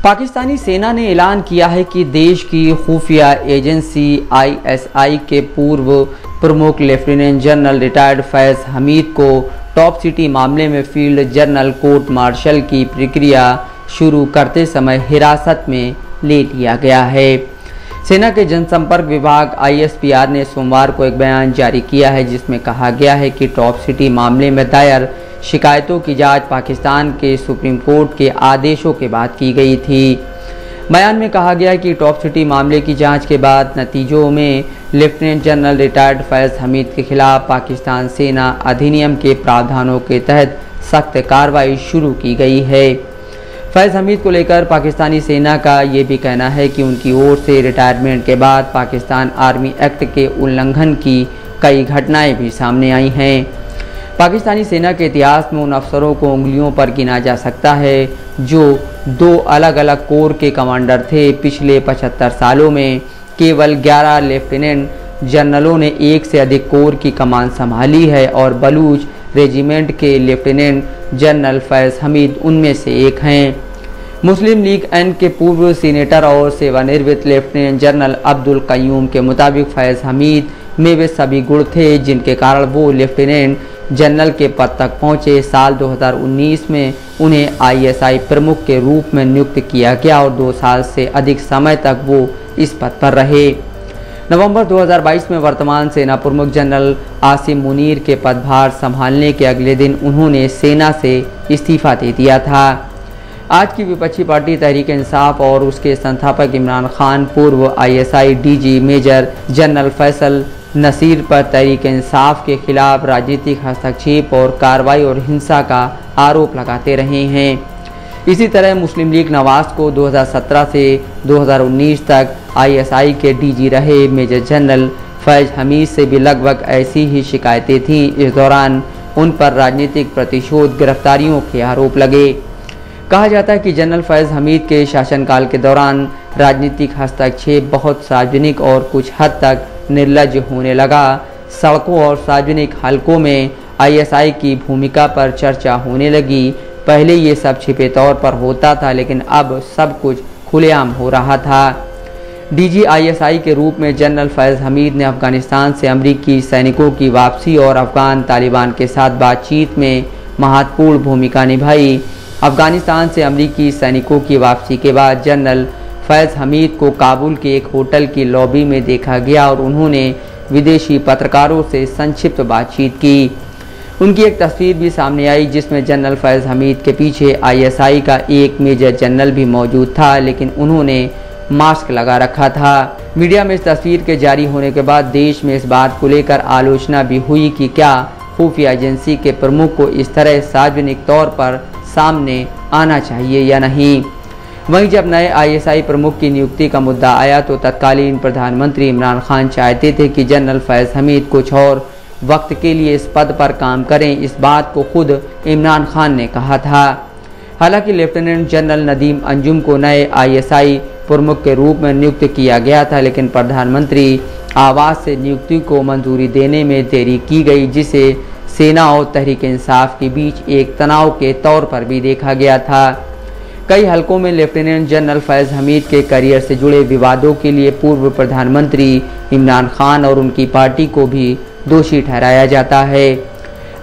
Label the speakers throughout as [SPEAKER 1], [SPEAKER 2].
[SPEAKER 1] पाकिस्तानी सेना ने ऐलान किया है कि देश की खुफिया एजेंसी ISI के पूर्व प्रमुख लेफ्टिनेंट जनरल रिटायर्ड फैज़ हमीद को टॉप सिटी मामले में फील्ड जनरल कोर्ट मार्शल की प्रक्रिया शुरू करते समय हिरासत में ले लिया गया है। सेना के जनसंपर्क विभाग ISPR ने सोमवार को एक बयान जारी किया है, जिसमें कहा गया है कि टॉप सिटी मामले में दायर शिकायतों की जांच पाकिस्तान के सुप्रीम कोर्ट के आदेशों के बाद की गई थी। बयान में कहा गया कि टॉप सिटी मामले की जांच के बाद नतीजों में लेफ्टिनेंट जनरल रिटायर्ड फैज़ हमीद के खिलाफ पाकिस्तान सेना अधिनियम के प्रावधानों के तहत सख्त कार्रवाई शुरू की गई है। फैज़ हमीद को लेकर पाकिस्तानी सेना का ये भी कहना है कि उनकी ओर से रिटायरमेंट के बाद पाकिस्तान आर्मी एक्ट के उल्लंघन की कई घटनाएं भी सामने आई हैं। पाकिस्तानी सेना के इतिहास में उन अफसरों को उंगलियों पर गिना जा सकता है जो 2 अलग अलग कोर के कमांडर थे। पिछले 75 सालों में केवल 11 लेफ्टिनेंट जनरलों ने एक से अधिक कोर की कमान संभाली है और बलूच रेजिमेंट के लेफ्टिनेंट जनरल फैज़ हमीद उनमें से एक हैं। मुस्लिम लीग N के पूर्व सीनेटर और सेवानिवृत्त लेफ्टिनेंट जनरल अब्दुल कय्यूम के मुताबिक फैज़ हमीद में वे सभी गुण थे जिनके कारण वो लेफ्टिनेंट जनरल के पद तक पहुंचे। साल 2019 में उन्हें ISI प्रमुख के रूप में नियुक्त किया गया और 2 साल से अधिक समय तक वो इस पद पर रहे। नवंबर 2022 में वर्तमान सेना प्रमुख जनरल आसिम मुनीर के पदभार संभालने के अगले दिन उन्होंने सेना से इस्तीफा दे दिया था। आज की विपक्षी पार्टी तहरीक इंसाफ और उसके संस्थापक इमरान खान पूर्व ISI DG major general Faisal Naseer पर तहरीक इंसाफ के खिलाफ राजनीतिक हस्तक्षेप और कार्रवाई और हिंसा का आरोप लगाते रहे हैं। इसी तरह मुस्लिम लीग नवाज को 2017 से 2019 तक ISI के DG रहे मेजर जनरल फैज़ हमीद से भी लगभग ऐसी ही शिकायतें थीं। इस दौरान उन पर राजनीतिक प्रतिशोध गिरफ्तारियों के आरोप लगे। कहा जाता है कि जनरल फैज़ हमीद के शासनकाल के दौरान राजनीतिक हस्तक्षेप बहुत सार्वजनिक और कुछ हद तक निर्लज होने लगा। सड़कों और सार्वजनिक हलकों में ISI की भूमिका पर चर्चा होने लगी। पहले ये सब छिपे तौर पर होता था, लेकिन अब सब कुछ खुलेआम हो रहा था। DG ISI के रूप में जनरल फैज़ हमीद ने अफगानिस्तान से अमेरिकी सैनिकों की वापसी और अफगान तालिबान के साथ बातचीत में महत्वपूर्ण भूमिका निभाई। अफगानिस्तान से अमेरिकी सैनिकों की वापसी के बाद जनरल फैज़ हमीद को काबुल के एक होटल की लॉबी में देखा गया और उन्होंने विदेशी पत्रकारों से संक्षिप्त बातचीत की। उनकी एक तस्वीर भी सामने आई जिसमें जनरल फैज़ हमीद के पीछे ISI का एक मेजर जनरल भी मौजूद था, लेकिन उन्होंने मास्क लगा रखा था। मीडिया में इस तस्वीर के जारी होने के बाद देश में इस बात को लेकर आलोचना भी हुई कि क्या खुफिया एजेंसी के प्रमुख को इस तरह सार्वजनिक तौर पर सामने आना चाहिए या नहीं। वहीं जब नए ISI प्रमुख की नियुक्ति का मुद्दा आया तो तत्कालीन प्रधानमंत्री इमरान खान चाहते थे कि जनरल फैज़ हमीद कुछ और वक्त के लिए इस पद पर काम करें। इस बात को खुद इमरान खान ने कहा था। हालांकि लेफ्टिनेंट जनरल नदीम अंजुम को नए ISI प्रमुख के रूप में नियुक्त किया गया था, लेकिन प्रधानमंत्री आवास से नियुक्ति को मंजूरी देने में देरी की गई, जिसे सेना और तहरीक इंसाफ के बीच एक तनाव के तौर पर भी देखा गया था। कई हलकों में लेफ्टिनेंट जनरल फैज़ हमीद के करियर से जुड़े विवादों के लिए पूर्व प्रधानमंत्री इमरान खान और उनकी पार्टी को भी दोषी ठहराया जाता है।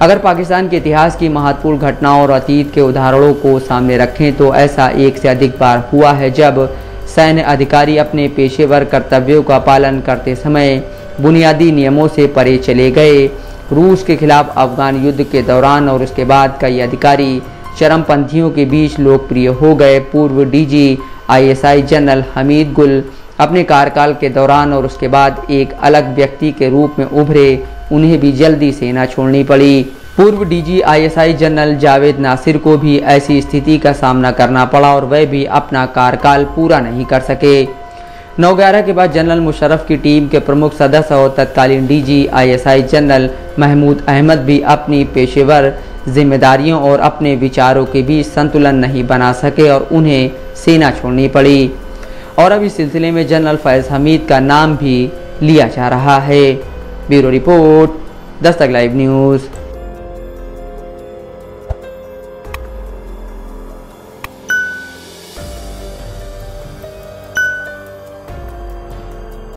[SPEAKER 1] अगर पाकिस्तान के इतिहास की महत्वपूर्ण घटनाओं और अतीत के उदाहरणों को सामने रखें तो ऐसा एक से अधिक बार हुआ है जब सैन्य अधिकारी अपने पेशेवर कर्तव्यों का पालन करते समय बुनियादी नियमों से परे चले गए। रूस के खिलाफ अफगान युद्ध के दौरान और उसके बाद कई अधिकारी चरमपंथियों के बीच लोकप्रिय हो गए। पूर्व DG ISI जनरल हमीद गुल अपने कार्यकाल के दौरान और उसके बाद एक अलग व्यक्ति के रूप में उभरे। उन्हें भी जल्दी सेना छोड़नी पड़ी। पूर्व DG ISI general Javed Nasir को भी ऐसी स्थिति का सामना करना पड़ा और वह भी अपना कार्यकाल पूरा नहीं कर सके। 9/11 के बाद जनरल मुशर्रफ की टीम के प्रमुख सदस्य और तत्कालीन DG ISI general Mahmood Ahmed भी अपनी पेशेवर जिम्मेदारियों और अपने विचारों के बीच संतुलन नहीं बना सके और उन्हें सेना छोड़नी पड़ी। और अब इस सिलसिले में जनरल फैज़ हमीद का नाम भी लिया जा रहा है। Bureau report, Dastak live news.